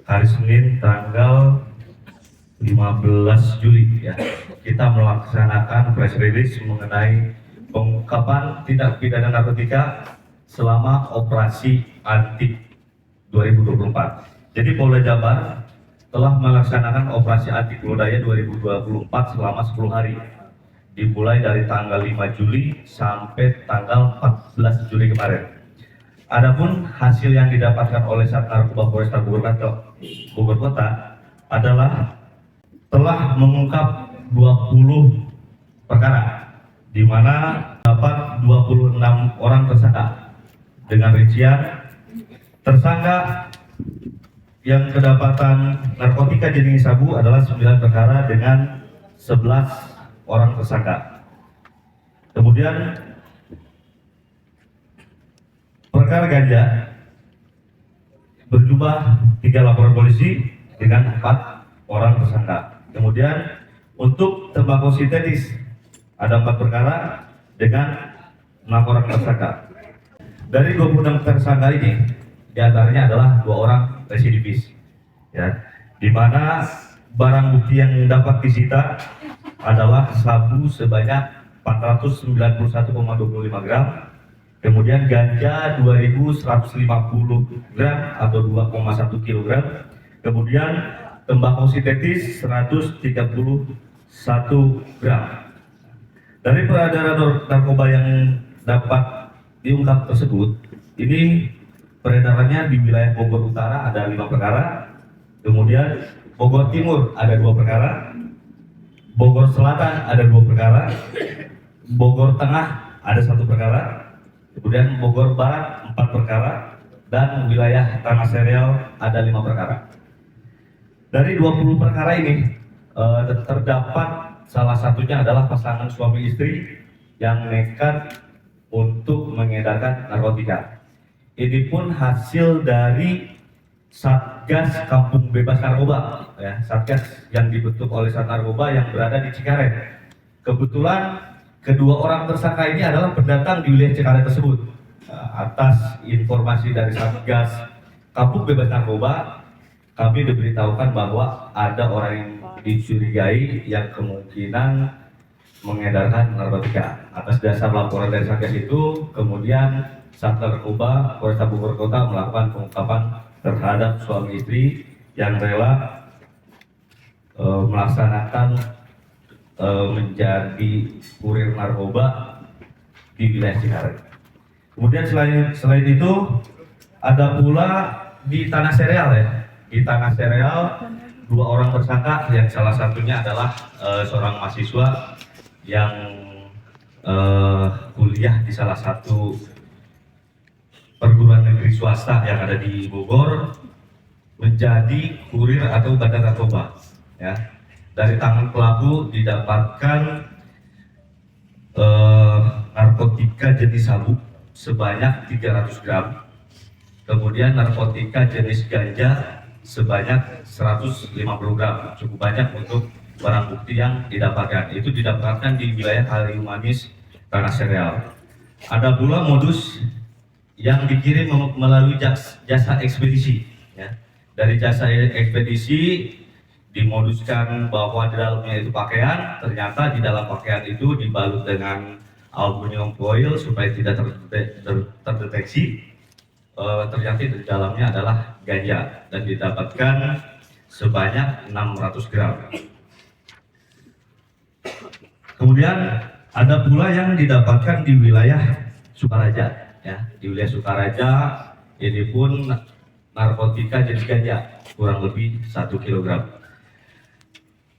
hari Senin tanggal 15 Juli ya, kita melaksanakan press release mengenai pengungkapan tindak pidana narkotika selama operasi anti 2024. Jadi Polda Jabar telah melaksanakan operasi anti budaya 2024 selama 10 hari, dimulai dari tanggal 5 Juli sampai tanggal 14 Juli kemarin. Adapun hasil yang didapatkan oleh Sat Narkoba Polresta Bogor Kota adalah telah mengungkap 20 perkara, di mana dapat 26 orang tersangka dengan rincian tersangka yang kedapatan narkotika jenis sabu adalah 9 perkara dengan 11 orang tersangka. Kemudian perkara ganja berjumlah 3 laporan polisi dengan 4 orang tersangka. Kemudian untuk tembakau sintetis ada 4 perkara dengan 6 orang tersangka. Dari 26 tersangka ini, diantaranya adalah 2 orang residivis, ya, di mana barang bukti yang dapat disita adalah sabu sebanyak 491,25 gram. Kemudian ganja 2150 gram atau 2,1 kg. Kemudian tembakau sintetis 131 gram. Dari peredaran narkoba yang dapat diungkap tersebut, ini peredarannya di wilayah Bogor Utara ada 5 perkara. Kemudian Bogor Timur ada 2 perkara. Bogor Selatan ada 2 perkara. Bogor Tengah ada 1 perkara. Kemudian Bogor Barat 4 perkara, dan wilayah Tanah Serial ada 5 perkara. Dari 20 perkara ini terdapat salah satunya adalah pasangan suami istri yang nekat untuk mengedarkan narkotika. Ini pun hasil dari Satgas Kampung Bebas Narkoba, ya, Satgas yang dibentuk oleh Sat Narkoba yang berada di Cikaret. Kebetulan kedua orang tersangka ini adalah pendatang di wilayah Cikaret tersebut. Atas informasi dari Satgas Kampung Bebas Narkoba, kami diberitahukan bahwa ada orang yang dicurigai yang kemungkinan mengedarkan narkotika. Atas dasar laporan dari Satgas itu, kemudian Sat Narkoba Polresta Bogor Kota melakukan pengungkapan terhadap suami istri yang rela melaksanakan menjadi kurir narkoba di wilayah Cikaret. Kemudian selain itu ada pula di Tanah Serial, ya. Di Tanah Serial 2 orang tersangka yang salah satunya adalah seorang mahasiswa yang kuliah di salah satu perguruan negeri swasta yang ada di Bogor, menjadi kurir atau bandar narkoba, ya. Dari tangan pelaku didapatkan narkotika jenis sabu sebanyak 300 gram. Kemudian narkotika jenis ganja sebanyak 150 gram. Cukup banyak untuk barang bukti yang didapatkan. Itu didapatkan di wilayah Kayu Manis, Tanah Serial. Ada pula modus yang dikirim melalui jasa ekspedisi, ya. Dari jasa ekspedisi dimoduskan bahwa di dalamnya itu pakaian, ternyata di dalam pakaian itu dibalut dengan aluminium foil supaya tidak terdeteksi. Ternyata di dalamnya adalah ganja dan didapatkan sebanyak 600 gram. Kemudian ada pula yang didapatkan di wilayah Sukaraja, ya. Di wilayah Sukaraja ini pun narkotika jenis ganja kurang lebih 1 kg.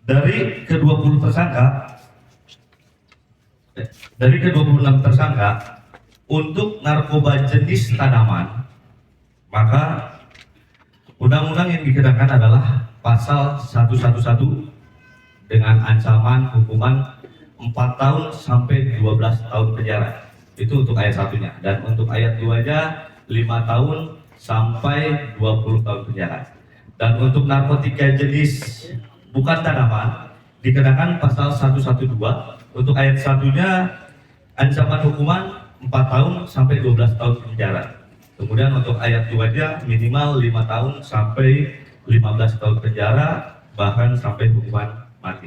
Dari ke-20 tersangka, dari ke-26 tersangka untuk narkoba jenis tanaman, maka undang-undang yang dikenakan adalah pasal 111 dengan ancaman hukuman 4 tahun sampai 12 tahun penjara. Itu untuk ayat 1-nya, dan untuk ayat 2-nya 5 tahun sampai 20 tahun penjara. Dan untuk narkotika jenis bukan tanaman dikenakan pasal 112. Untuk ayat 1-nya ancaman hukuman 4 tahun sampai 12 tahun penjara. Kemudian untuk ayat 2-nya minimal 5 tahun sampai 15 tahun penjara, bahkan sampai hukuman mati.